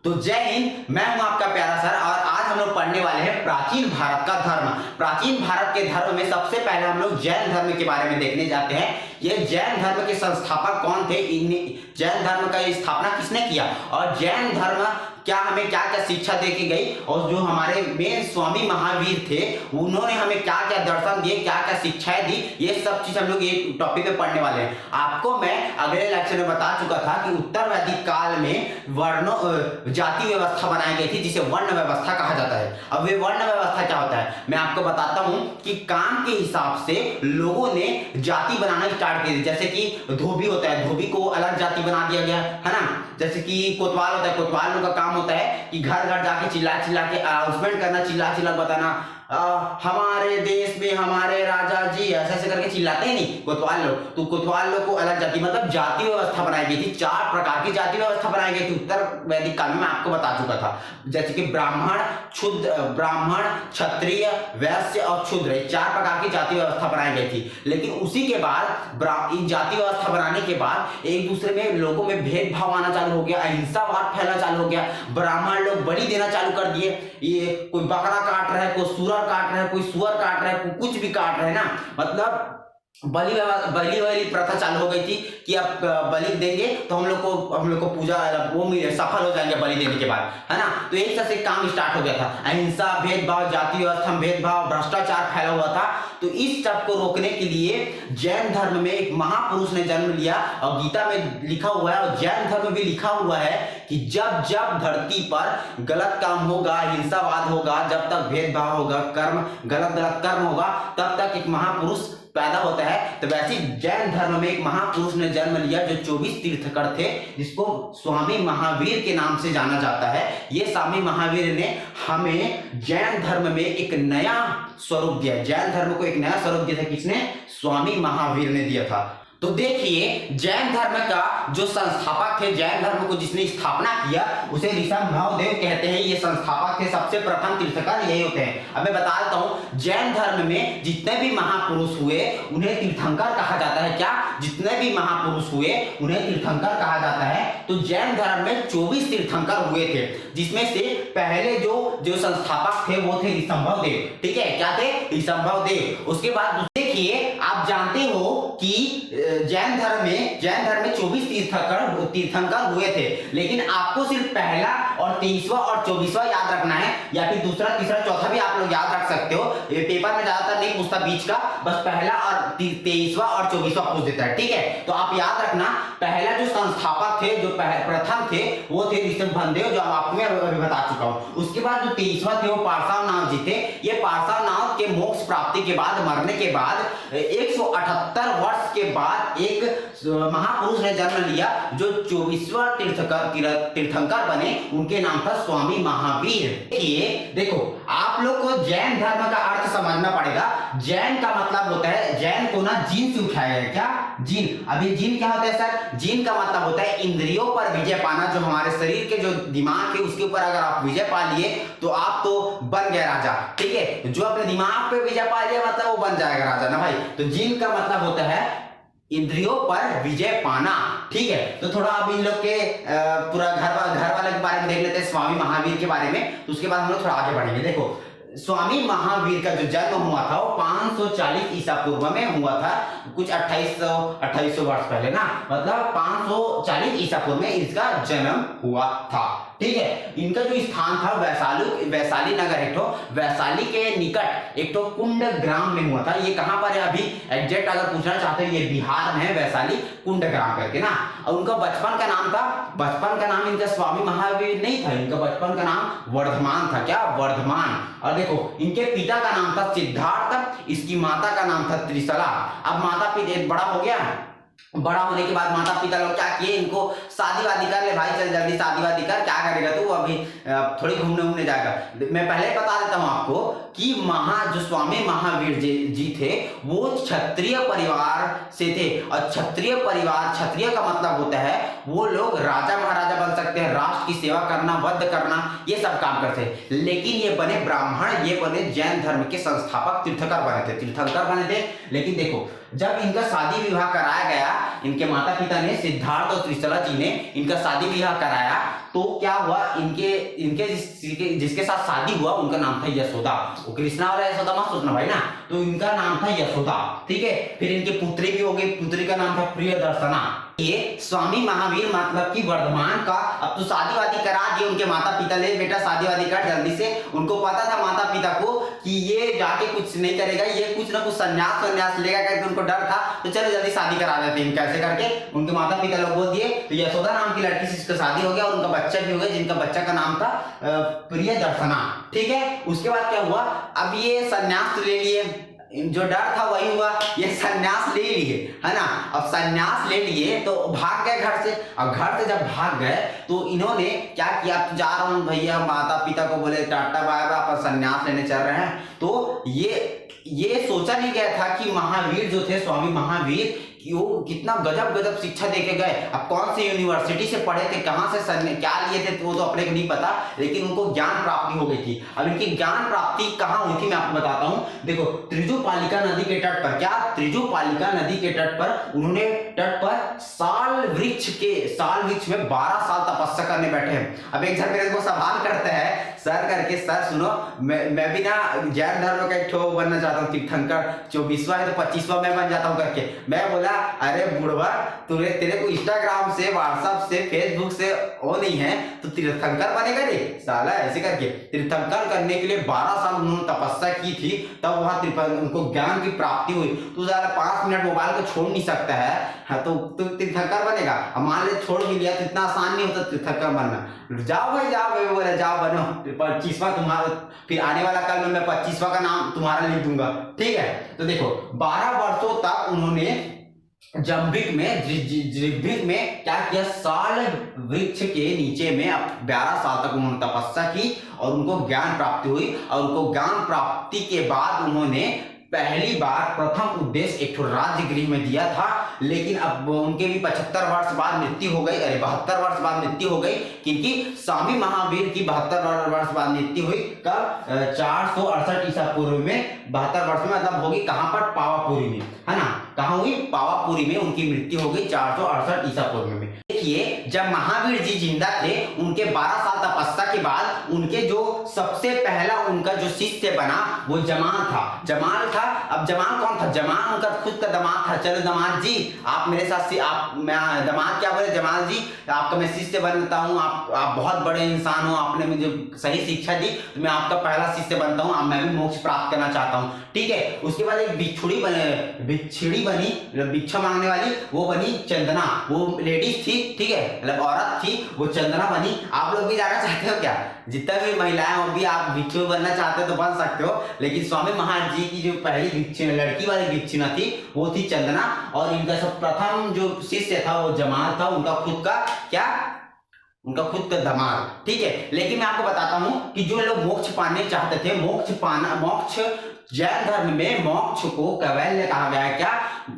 तो जय हिंद, मैं हूं आपका प्यारा सर और आज हम लोग पढ़ने वाले हैं प्राचीन भारत का धर्म। प्राचीन भारत के धर्म में सबसे पहले हम लोग जैन धर्म के बारे में देखने जाते हैं। ये जैन धर्म के संस्थापक कौन थे, जैन धर्म का स्थापना किसने किया और जैन धर्म क्या हमें क्या क्या शिक्षा दे के गई और जो हमारे मेन स्वामी महावीर थे उन्होंने हमें क्या क्या दर्शन दिए, क्या क्या शिक्षाएं दी, ये सब चीज हम लोग ये टॉपिक पे पढ़ने वाले हैं। आपको मैं अगले लेक्चर में बता चुका था कि उत्तर वैदिक काल में वर्णों जाति व्यवस्था बनाई गई थी जिसे वर्ण व्यवस्था कहा जाता है। अब वे वर्ण व्यवस्था क्या होता है मैं आपको बताता हूं कि काम के हिसाब से लोगों ने जाति बनाना स्टार्ट की। जैसे कि धोबी होता है, धोबी को अलग जाति बना दिया गया है ना। जैसे कि कोतवाल होता है, कोतवालों का काम होता है कि घर घर जाके चिल्ला चिल्ला के अनाउंसमेंट करना, चिल्ला चिल्ला बताना हमारे देश में हमारे राजा जी ऐसे ऐसे करके चिल्लाते हैं नहीं कोतवाल लोग। तो कोतवाल लोग को अलग जाति मतलब जाति व्यवस्था बनाई गई थी। 4 प्रकार की जाति व्यवस्था बनाई गई थी उत्तर वैदिक काल में, मैं आपको बता चुका था। जैसे कि ब्राह्मण, क्षत्रिय, वैश्य और शूद्र, 4 प्रकार की जाति व्यवस्था बनाई गई थी। लेकिन उसी के बाद इन जाति व्यवस्था बनाने के बाद एक दूसरे में लोगों में भेदभाव आना चालू हो गया, अहिंसावाद फैलना चालू हो गया। ब्राह्मण लोग बलि देना चालू कर दिए। ये कोई बकरा काट रहा है, कोई काट रहा है, कोई सुअर काट रहा है, कोई कुछ भी काट रहा है ना, मतलब बलि वाली प्रथा चालू हो गई थी कि अब बलि देंगे तो हम लोग को पूजा वो सफल हो जाएंगे बलि देने के बाद, है ना। तो एक तरह से काम स्टार्ट हो गया था। अहिंसा, भेदभाव, जाति व्यवस्था में भेदभाव, भ्रष्टाचार फैला हुआ था। तो इस सब को रोकने के लिए जैन धर्म में एक महापुरुष ने जन्म लिया और गीता में लिखा हुआ है और जैन धर्म में भी लिखा हुआ है कि जब जब धरती पर गलत काम होगा, हिंसावाद होगा, जब तक भेदभाव होगा, गलत कर्म होगा, तब तक एक महापुरुष पैदा होता है। तो वैसे जैन धर्म में एक महापुरुष ने जन्म लिया जो 24 तीर्थंकर थे, जिसको स्वामी महावीर के नाम से जाना जाता है। ये स्वामी महावीर ने हमें जैन धर्म में एक नया स्वरूप दिया। जैन धर्म को एक नया स्वरूप दिया था किसने? स्वामी महावीर ने दिया था। तो देखिए जैन धर्म का जो संस्थापक थे, जैन धर्म को जिसने स्थापना किया उसे ऋषभदेव कहते हैं। ये संस्थापक थे, सबसे प्रथम तीर्थंकर यही होते हैं। अब मैं बता देता हूं जैन धर्म में जितने भी महापुरुष हुए उन्हें तीर्थंकर कहा जाता है। क्या? जितने भी महापुरुष हुए उन्हें तीर्थंकर कहा जाता है। तो जैन धर्म में 24 तीर्थंकर हुए थे, जिसमें से पहले जो संस्थापक थे वो थे ऋषभदेव। ठीक है, क्या थे? ऋषभदेव। उसके बाद देखिए आप जानते हो कि जैन धर्म में 24 तीर्थंकर हुए थे, लेकिन आपको सिर्फ पहला और 23वां और 24वां याद रखना है, या फिर दूसरा, तीसरा, चौथा भी आप लोग याद रख सकते हो। ये पेपर में ज्यादातर नहीं पूछता बीच का, बस पहला और 23वां और 24वां पूछ देता है। ठीक है, तो आप याद रखना पहला जो संस्थापक थे, जो प्रथम थे वो थे ऋषभदेव, जो आपको मैं अभी बता चुका हूं। उसके बाद जो 23वां थे वो पार्श्वनाथ जी थे। ये पार्श्वनाथ के मोक्ष प्राप्ति के बाद, मरने के बाद 178 वर्ष के बाद एक महापुरुष ने जन्म लिया जो 24वां तीर्थंकर बने। उनके नाम था स्वामी महावीर। देखो आप लोग को जैन धर्म का अर्थ समझना पड़ेगा। जैन का मतलब होता है, जैन को ना जीन से उठाया है। क्या? जीन। अभी जीन क्या होता है सर? जीन का मतलब होता है इंद्रियों पर विजय पाना। जो हमारे शरीर के जो दिमाग है उसके ऊपर अगर आप विजय पा लिए तो आप तो बन गए राजा। ठीक है, जो अपने दिमाग पे विजय पा लिया मतलब वो बन जाएगा राजा ना भाई। तो जीन का मतलब होता है इंद्रियों पर विजय पाना। ठीक है, तो थोड़ा अब इन लोग के पूरा घर वाले के बारे में देख लेते हैं, स्वामी महावीर के बारे में। तो उसके बाद हम लोग थोड़ा आगे बढ़ेंगे। देखो स्वामी महावीर का जो जन्म हुआ था वो 540 ईसा पूर्व में हुआ था, कुछ 2800 वर्ष पहले ना, मतलब 540 ईसा पूर्व में इसका जन्म हुआ था। ठीक है, इनका जो स्थान था वैशाली नगर, एक वैशाली के निकट एक कुंड ग्राम में हुआ था। ये कहां पर है अभी एग्जैक्ट अगर पूछना चाहते हो, ये बिहार में है, वैशाली कुंड ग्राम करके ना। और उनका बचपन का नाम इनका स्वामी महावीर नहीं था, इनका बचपन का नाम वर्धमान था। क्या? वर्धमान। और देखो इनके पिता का नाम था सिद्धार्थ, इसकी माता का नाम था त्रिशला। अब माता पिता बड़ा हो गया, बड़ा होने के बाद माता पिता लोग क्या किए, इनको शादी वादी कर ले भाई, चल जल्दी शादी वादी कर, क्या करेगा तू अभी थोड़ी घूमने जाएगा। मैं पहले बता देता हूं आपको कि जो स्वामी महावीर जी थे वो क्षत्रिय परिवार से थे। और क्षत्रिय का मतलब होता है वो लोग राजा महाराजा बन सकते हैं, राष्ट्र की सेवा करना, वध करना, ये सब काम करते हैं। लेकिन ये बने ब्राह्मण, ये बने जैन धर्म के संस्थापक, तीर्थंकर बने थे। लेकिन देखो जब इनका शादी विवाह कराया गया इनके माता पिता ने, सिद्धार्थ और त्रिशला जी ने इनका शादी ब्याह कराया। तो क्या हुआ, इनके जिसके साथ शादी हुआ उनका नाम था यशोदा। वो कृष्णा वाला यशोदा मत सोचना भाई ना, तो इनका नाम था यशोदा, ठीक है। फिर इनकी पुत्री भी हो गई, पुत्री का नाम था प्रियदर्शना। ये स्वामी महावीर मतलब कि वर्धमान का अब तो शादी वादी करा दिए उनके माता पिता ने, बेटा शादी वादी कर जल्दी से। उनको पता था माता पिता को कि ये जाके कुछ नहीं करेगा, ये कुछ ना कुछ संन्यास लेगा करके उनको डर था, तो चलो जल्दी शादी करा देते हैं कैसे करके। उनके माता पिता लोग बोल दिए, तो यशोदा नाम की लड़की से इसका शादी हो गया और उनका बच्चा भी हो गया, जिनका बच्चा का नाम था प्रियदर्शना, ठीक है। उसके बाद क्या हुआ, अब ये संन्यास ले लिए, जो डर था वही हुआ, ये संन्यास ले लिए, है ना। अब संन्यास ले लिए तो भाग गए घर से। अब घर से जब भाग गए तो इन्होंने क्या किया, जा रहा हूं भैया, माता पिता को बोले टाटा बाय बाय, अपन संन्यास लेने चल रहे हैं। तो ये सोचा नहीं गया था कि महावीर जो थे, स्वामी महावीर, कि वो कितना गजब शिक्षा देके गए। अब कौन सी यूनिवर्सिटी से पढ़े थे, कहां से क्या लिए थे वो तो अपने को नहीं पता, लेकिन उनको ज्ञान प्राप्ति हो गई थी। अब इनकी ज्ञान प्राप्ति कहां हुई थी मैं आपको बताता हूं। देखो त्रिजुपालिका नदी के तट पर, क्या त्रिजुपालिका नदी के तट पर उन्होंने तट पर साल वृक्ष में 12 साल तपस्या करने बैठे हैं। अब एक जन मेरे को सवाल करते हैं सर करके, सर सुनो, मैं भी ना जैन धर्म का एक ठो बनना चाहता हूँ, तीर्थंकर 24वां है तो 25वां मैं बन जाता हूँ करके। मैं बोला अरे बुढ़वा, तेरे को इंस्टाग्राम से, व्हाट्सएप से, फेसबुक से वो नहीं है तो तीर्थंकर बनेगा रे साला, ऐसे करके। तीर्थंकर करने के लिए 12 साल उन्होंने तपस्या की थी, तब वहां उनको ज्ञान की प्राप्ति हुई। तो ज़रा 5 मिनट मोबाइल को छोड़ नहीं सकता है, तो तीर्थंकर बनेगा। अब मान ले छोड़ भी लिया तो इतना आसान नहीं होता तीर्थंकर बनना। जाओ भाई जाओ, भाई बोला जाओ बनो, 25वां तुम्हारा, फिर आने वाला कल में मैं 25वां का नाम तुम्हारा लिख दूंगा, ठीक है। तो देखो 12 वर्षों तक उन्होंने जम्बिक में क्या किया, साल वृक्ष के नीचे में 12 साल तक उन्होंने तपस्या की और उनको ज्ञान प्राप्ति हुई। और उनको ज्ञान प्राप्ति के बाद उन्होंने पहली बार प्रथम उद्देश्य एक राज्य गृह में दिया था। लेकिन अब उनके भी 75 वर्ष बाद मृत्यु हो गई, अरे 72 वर्ष बाद मृत्यु हो गई, क्योंकि स्वामी महावीर की 72 वर्ष बाद मृत्यु हुई। कब, 468 ईसा पूर्व में, 72 वर्ष में मतलब होगी कहां पर, पावापुरी में, है ना। कहां हुई, पावापुरी में उनकी मृत्यु हो गई 468 ईसा पूर्व में। देखिए जब महावीर जी जिंदा थे, उनके 12 साल तपस्या के बाद उनके जो सबसे पहला उनका जो शिष्य बना वो जमाल था। अब जमाल कौन था, जमाल उनका खुद का दामाद था। चलो दामाद जी आप मेरे साथ से, आप मैं दामाद क्या बोले, जमाल जी आपका मैं शिष्य बनता हूँ, आप बहुत बड़े इंसान हो, आपने मुझे सही शिक्षा दी तो मैं आपका पहला शिष्य बनता हूँ, मैं भी मोक्ष प्राप्त करना चाहता हूँ, ठीक है। उसके बाद एक बिछड़ी बनी, भिक्षा मांगने वाली, वो बनी चंदना, वो लेडीज थी, ठीक है, मतलब औरत थी, वो चंदना बनी। आप लोग भी जाना चाहते हो क्या, जितना भी महिलाएं हो भी आप भिक्षु बनना चाहते हो तो बन सकते हो। लेकिन स्वामी महाराज जी की जो पहली लड़की वाली भिक्षुना थी वो थी चंदना, और इनका सब प्रथम जो शिष्य था वो जमाल था, उनका खुद का क्या, उनका खुद का दामाद, ठीक है। लेकिन मैं आपको बताता हूं कि जो लोग मोक्ष पाने चाहते थे, मोक्ष जैन धर्म में मोक्ष को कैवल्य कहा गया है। क्या,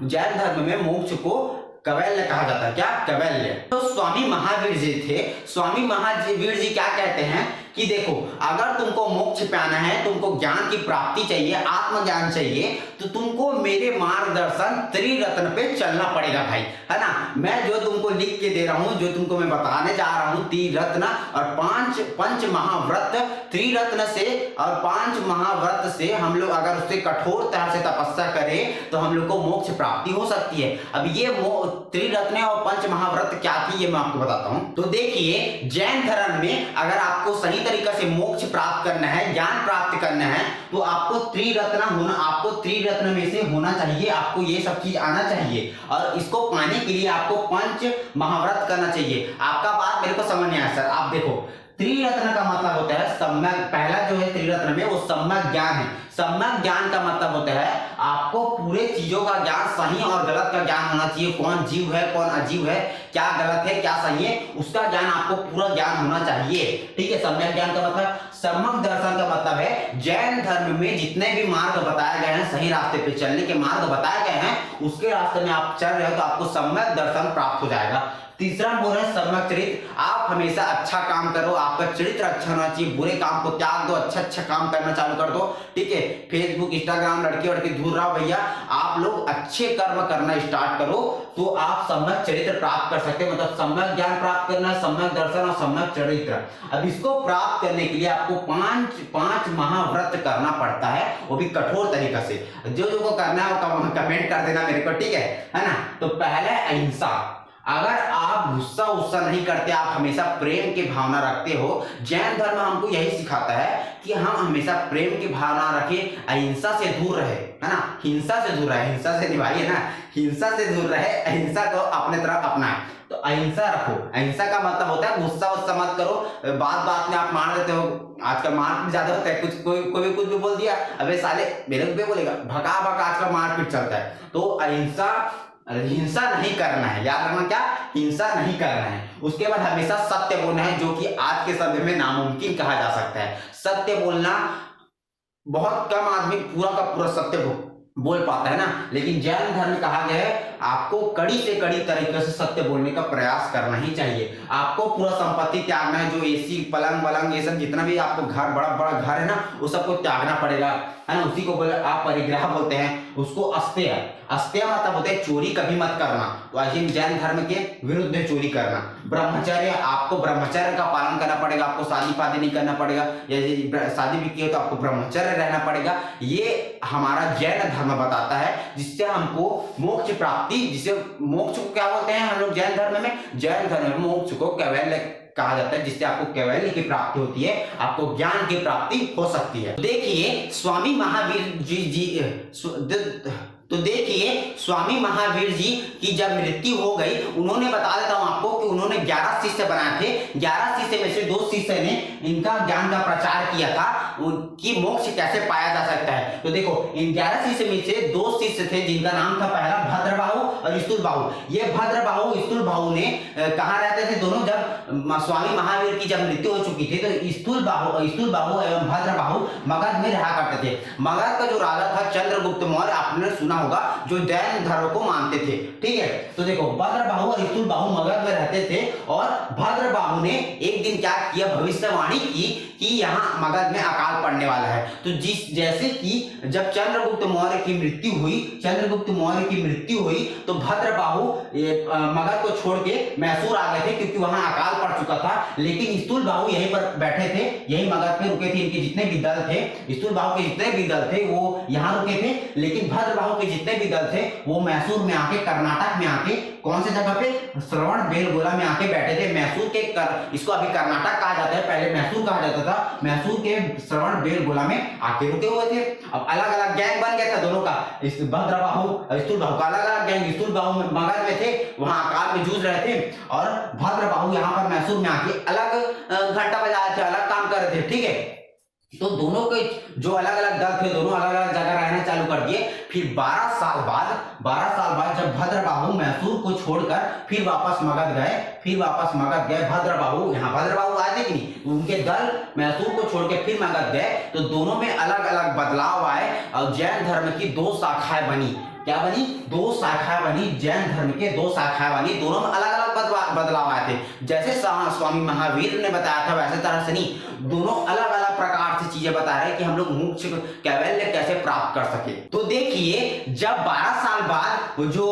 जैन धर्म में मोक्ष को कैवल्य कहा जाता है, क्या, कैवल्य। तो स्वामी महावीर जी थे, स्वामी महावीर जी क्या कहते हैं कि देखो अगर तुमको मोक्ष पाना है, तुमको ज्ञान की प्राप्ति चाहिए, आत्मज्ञान चाहिए, तो तुमको मेरे मार्गदर्शन त्रिरत्न पे चलना पड़ेगा भाई, है ना। मैं जो तुमको लिख के दे रहा हूं, जो तुमको मैं बताने जा रहा हूं, त्रिरत्न और पंच महाव्रत, त्रिरत्न से और 5 महाव्रत से हम लोग अगर उससे कठोर तरह से तपस्या करें तो हम लोग को मोक्ष प्राप्ति हो सकती है। अब ये त्रिरत्न और 5 महाव्रत क्या थी ये मैं आपको बताता हूं। तो देखिए जैन धर्म में अगर आपको सही तरीका से मोक्ष प्राप्त करना है, ज्ञान प्राप्त करना है, तो आपको त्रिरत्न में से होना चाहिए, आपको ये सब चीज आना चाहिए। और इसको पाने के लिए आपको 5 महाव्रत करना चाहिए। आपका बात मेरे को समझ नहीं आया सर। आप देखो त्रिरत्न का मतलब होता है सम्यक, पहला जो है त्रिरत्न में वो सम्यक ज्ञान है। सम्यक ज्ञान का मतलब होता है आपको पूरे चीजों का ज्ञान, सही और गलत का ज्ञान होना चाहिए, कौन जीव है कौन अजीव है, क्या गलत है क्या सही है, उसका ज्ञान आपको पूरा ज्ञान होना चाहिए, ठीक है। सम्यक ज्ञान का मतलब, सम्यक दर्शन का मतलब है जैन धर्म में जितने भी मार्ग बताए गए हैं, सही रास्ते पे चलने के मार्ग बताए गए हैं, उसके रास्ते में आप चल रहे हो तो आपको सम्यक दर्शन प्राप्त हो जाएगा। तीसरा हम बोल रहे हैं सम्यक चरित्र। आप हमेशा अच्छा काम करो, आपका चरित्र अच्छा होना चाहिए, बुरे काम को त्याग दो, अच्छा अच्छा काम करना चालू कर दो, ठीक है। फेसबुक इंस्टाग्राम लड़के वड़के दूर रहो भैया, आप लोग अच्छे कर्म करना स्टार्ट करो तो आप सम्यक चरित्र प्राप्त कर सकते हैं। मतलब सम्यक ज्ञान प्राप्त करना, सम्यक दर्शन और सम्यक चरित्र। अब इसको प्राप्त करने के लिए आपको पांच महाव्रत करना पड़ता है, वो भी कठोर तरीके से। जो को करना है वो कमेंट कर देना मेरे को, ठीक है ना। तो पहले अहिंसा। अगर आप गुस्सा नहीं करते, आप हमेशा प्रेम की भावना रखते हो, जैन धर्म हमको यही सिखाता है कि हम हमेशा प्रेम की भावना रखें, अहिंसा से दूर रहे, है ना। हिंसा से दूर रहे, हिंसा से निभाइए ना, हिंसा से दूर रहे, अहिंसा को अपने तरफ अपनाए। तो अहिंसा रखो। अहिंसा का मतलब होता है गुस्सा मत करो, बात में आप मार देते हो। आजकल मारपीट ज्यादा होता है, कोई कुछ भी बोल दिया, अबे साले मेरे को भी बोलेगा, भगा आजकल मारपीट चलता है। तो हिंसा नहीं करना है, याद रखना क्या, हिंसा नहीं करना है। उसके बाद हमेशा सत्य बोलना है, जो कि आज के समय में नामुमकिन कहा जा सकता है। सत्य बोलना, बहुत कम आदमी पूरा का पूरा सत्य बोल पाता है ना, लेकिन जैन धर्म में कहा गया है आपको कड़ी से कड़ी तरीके से सत्य बोलने का प्रयास करना ही चाहिए। आपको पूरा संपत्ति त्यागना है, जो एसी पलंग ये सब जितना भी आपको घर बड़ा घर है ना, वो सबको त्यागना पड़ेगा, है ना। उसी को बोले आप परिग्रह बोलते हैं, उसको अस्तेय मतलब होता है चोरी कभी मत करना, तो जैन धर्म के विरुद्ध चोरी करना। ब्रह्मचर्य, आपको ब्रह्मचर्य का पालन करना पड़ेगा, आपको शादी नहीं करना पड़ेगा, या शादी भी की हो तो आपको ब्रह्मचर्य रहना पड़ेगा। ये हमारा जैन धर्म बताता है, जिससे हमको मोक्ष प्राप्ति, जिसे मोक्ष को क्या बोलते हैं हम लोग जैन धर्म में, जैन धर्म में मोक्ष को कैवल्य कहा जाता है, जिससे आपको कैवल्य की प्राप्ति होती है, आपको ज्ञान की प्राप्ति हो सकती है। देखिए स्वामी महावीर स्वामी महावीर जी की जब मृत्यु हो गई, उन्होंने बता देता हूं आपको कि उन्होंने 11 शिष्य बनाए थे। 11 शिष्य में से 2 शिष्य ने इनका ज्ञान का प्रचार किया था कि मोक्ष कैसे पाया जा सकता है। तो देखो इन 11 शिष्य में से 2 शिष्य थे जिनका नाम था पहला भद्रबाहु और स्थूलबाहु। ये भद्रबाहु स्थूलबाहु ने कहाँ रहते थे दोनों, जब स्वामी महावीर की जब मृत्यु हो चुकी थी तो स्थूलबाहु एवं भद्रबाहु मगध में रहा करते थे। मगध का जो राजा था चंद्रगुप्त मौर्य, आपने सुना होगा, जो जैन धर्म को मानते थे, ठीक है। तो देखो भद्रबाहु और स्थूलबाहु मगध में रहते थे, और भद्रबाहु ने एक दिन क्या किया, भविष्यवाणी की कि यहाँ मगध में अकाल पड़ने वाला है। तो जैसे कि जब चंद्रगुप्त मौर्य की मृत्यु हुई तो भद्रबाहु मगध को छोड़ के मैसूर आ गए थे, क्योंकि वहां अकाल पड़ चुका था। लेकिन स्थूलबाहु यहीं पर बैठे थे, यही मगध में रुके थे। इनके जितने भी दल थे, स्थूलबाहु के जितने भी दल थे वो यहाँ रुके थे, लेकिन भद्रबाहु के जितने भी दल थे वो मैसूर में आके, कर्नाटक में आके, कौन सी जगह पे, श्रवणबेलगोला में आके बैठे थे। मैसूर के इसको अभी कर्नाटक कहा जाता है, पहले मैसूर कहा जाता था। मैसूर के श्रवणबेलगोला में आके रुके हुए थे। अब अलग अलग गैंग बन गया था दोनों का, भद्रबाहु स्थूलबाहु का अलग अलग गैंग। स्थूलबाहु मगध में थे, वहां अकाल में जूझ रहे थे, और भद्रबाहु यहाँ पर मैसूर में आके अलग घंटा बजा रहे थे, अलग काम कर रहे थे, ठीक है। तो दोनों के जो अलग अलग दल थे, दोनों अलग अलग जगह रहना चालू कर दिए। फिर 12 साल बाद जब भद्रबाहु मैसूर को छोड़कर फिर वापस मगध गए, भद्रबाहु आए थे कि नहीं, उनके दल मैसूर को छोड़ के फिर मगध गए। तो दोनों में अलग अलग बदलाव आए, और जैन धर्म की 2 शाखाएं बनी। क्या बनी? 2 शाखाएं बनी, जैन धर्म के 2 शाखाएं बनी। दोनों में अलग अलग बदलाव आए थे। जैसे स्वामी महावीर ने बताया था, वैसे तरह से नहीं, दोनों अलग अलग प्रकार से चीजें बता रहे हैं कि हम लोग मोक्ष कैवल्य कैसे प्राप्त कर सके। तो देखिए जब 12 साल बाद जो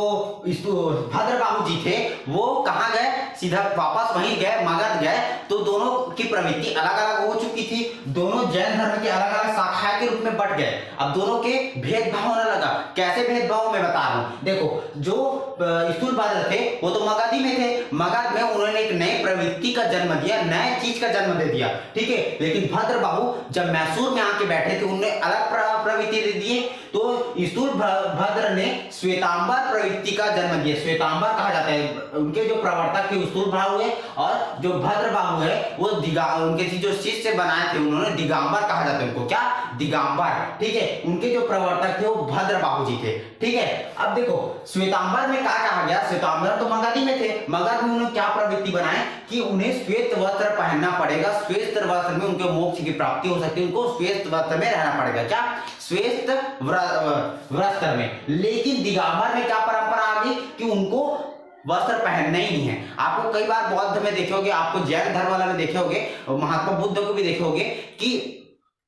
भद्रबाहु जी थे वो कहाँ गए, सीधा वापस वहीं गए, मगध गए। तो दोनों की प्रवृत्ति अलग अलग हो चुकी थी, दोनों जैन धर्म के अलग अलग शाखाएं के रूप में बट गए। अब दोनों के भेदभाव होने लगा। कैसे भेदभाव मैं बता रहा हूं, देखो जो स्थूलबाहु थे वो तो मगध ही में थे, मगध में उन्होंने एक नई प्रवृत्ति का जन्म दिया, नए चीज का जन्म दे दिया, ठीक है। लेकिन भद्रबाहु जब मैसूर में आके बैठे थे, उन्होंने अलग प्रवृत्ति दे दिए। तो स्थूलभद्र ने श्वेतांबर प्रवृत्ति का जन्म दिया। श्वेतांबर कहा जाता है, उनके जो प्रवर्तक थे स्थूलबाहु है, और जो भद्रबाहु है वो उनके जो शिष्य बनाए थे उन्होंने दिगंबर कहा जाता है उनको, क्या, दिगंबर, ठीक है। उनके जो प्रवर्तक थे वो भद्रबाहु जी थे, ठीक है। अब देखो श्वेतांबर में क्या कहा गया, श्वेतांबर तो मगध में थे, मगध में उन्होंने क्या प्रवृत्ति बनाए कि उन्हें श्वेत वस्त्र पहनना पड़ेगा, श्वेत वस्त्र में उनके मोक्ष की प्राप्ति हो सकती है, उनको श्वेत वस्त्र में रहना पड़ेगा, क्या, श्वेत वस्त्र में। लेकिन दिगंबर में क्या परंपरा आ गई कि उनको वस्त्र पहनना ही नहीं है। आपको कई बार बौद्ध में देखे होगे, आपको जैन धर्म वाला में देखे होगे, और महात्मा बुद्ध को भी देखे होगे कि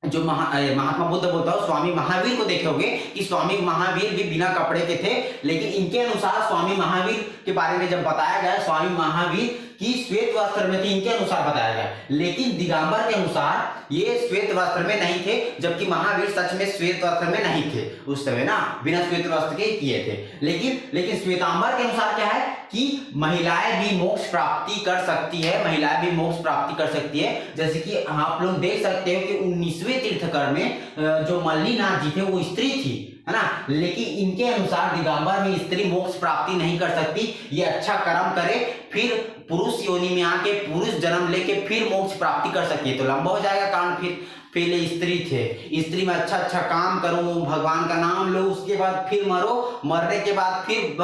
जो महात्मा बुद्ध बोलता हूँ, स्वामी महावीर को देखे होगे कि स्वामी महावीर भी बिना कपड़े के थे, लेकिन इनके अनुसार स्वामी महावीर के बारे में जब बताया गया, स्वामी महावीर की श्वेत वस्त्र में थे, इनके अनुसार बताया गया, लेकिन दिगंबर के अनुसार ये श्वेत वस्त्र में नहीं थे, जबकि महावीर सच में श्वेत वस्त्र में नहीं थे उस समय ना, बिना श्वेत वस्त्र के किए थे। लेकिन श्वेतांबर के अनुसार क्या है कि महिलाएं भी मोक्ष प्राप्ति कर सकती है, महिलाएं भी मोक्ष प्राप्ति कर सकती है। जैसे कि आप लोग देख सकते हो कि 19वें तीर्थंकर में जो मल्लीनाथ जी थे वो स्त्री थी, है ना, लेकिन इनके अनुसार दिगंबर में स्त्री मोक्ष प्राप्ति नहीं कर सकती, ये अच्छा कर्म करे फिर पुरुष योनि में आके पुरुष जन्म लेके फिर मोक्ष प्राप्ति कर सके, तो लंबा हो जाएगा कांड। फिर पहले स्त्री थे, स्त्री में अच्छा अच्छा काम करो, भगवान का नाम लो, उसके बाद फिर मरो, मरने के बाद फिर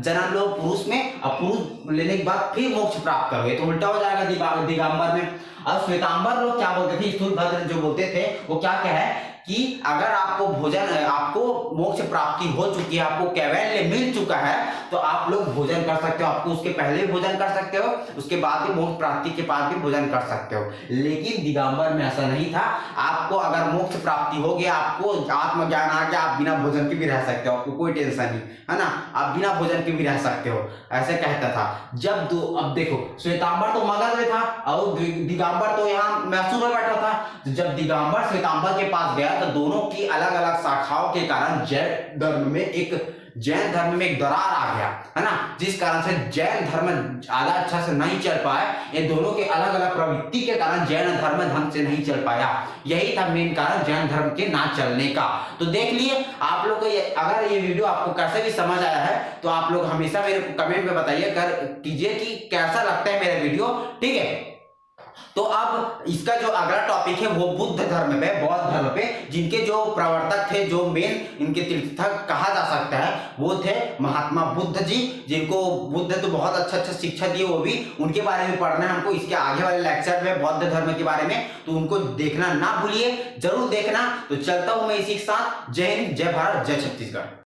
जन्म लो पुरुष में, और पुरुष लेने के बाद फिर मोक्ष प्राप्त करोगे, तो उल्टा हो जाएगा दिगंबर में। अब श्वेतांबर लोग क्या बोलते थे, स्थूलभद्र जो बोलते थे, वो क्या है कि अगर आपको आपको मोक्ष प्राप्ति हो चुकी है, आपको कैवल्य मिल चुका है, तो आप लोग भोजन कर सकते हो, आपको उसके पहले भी भोजन कर सकते हो, उसके बाद भी मोक्ष प्राप्ति के बाद भी भोजन कर सकते हो। लेकिन दिगंबर में ऐसा नहीं था, आपको अगर मोक्ष प्राप्ति हो गया, आपको आत्मज्ञान आ गया, आप बिना भोजन के भी रह सकते हो, आपको कोई टेंशन नहीं, है ना, आप बिना भोजन के भी रह सकते हो, ऐसे कहता था। अब देखो श्वेतांबर तो मगध में था और दिगंबर तो यहाँ मैसूर में बैठा था। जब दिगंबर श्वेतांबर के पास गया तो दोनों की अलग अलग शाखाओं के कारण जैन धर्म में एक दरार आ गया, है ना, जिस कारण से जैन धर्म ज्यादा अच्छा से नहीं चल पाया। ये दोनों के अलग अलग प्रवृत्ति के कारण जैन धर्म ढंग से नहीं चल पाया, यही था मेन कारण जैन धर्म के ना चलने का। तो देख लिए आप लोग को, अगर ये वीडियो आपको कैसे भी समझ आया है तो आप लोग हमेशा मेरे को कमेंट में बताइए कीजिए कि कैसा लगता है मेरा वीडियो, ठीक है। तो अब इसका जो अगला टॉपिक है वो बुद्ध धर्म पे, बौद्ध धर्म पे, जिनके जो प्रवर्तक थे, जो मेन इनके तीर्थंकर कहा जा सकता है, वो थे महात्मा बुद्ध जी, जिनको बुद्ध तो बहुत अच्छा शिक्षा दिए, वो भी उनके बारे में पढ़ना है हमको इसके आगे वाले लेक्चर में बौद्ध धर्म के बारे में, तो उनको देखना ना भूलिए, जरूर देखना। तो चलता हूं मैं इसी के साथ, जय हिंद, जय भारत, जय छत्तीसगढ़।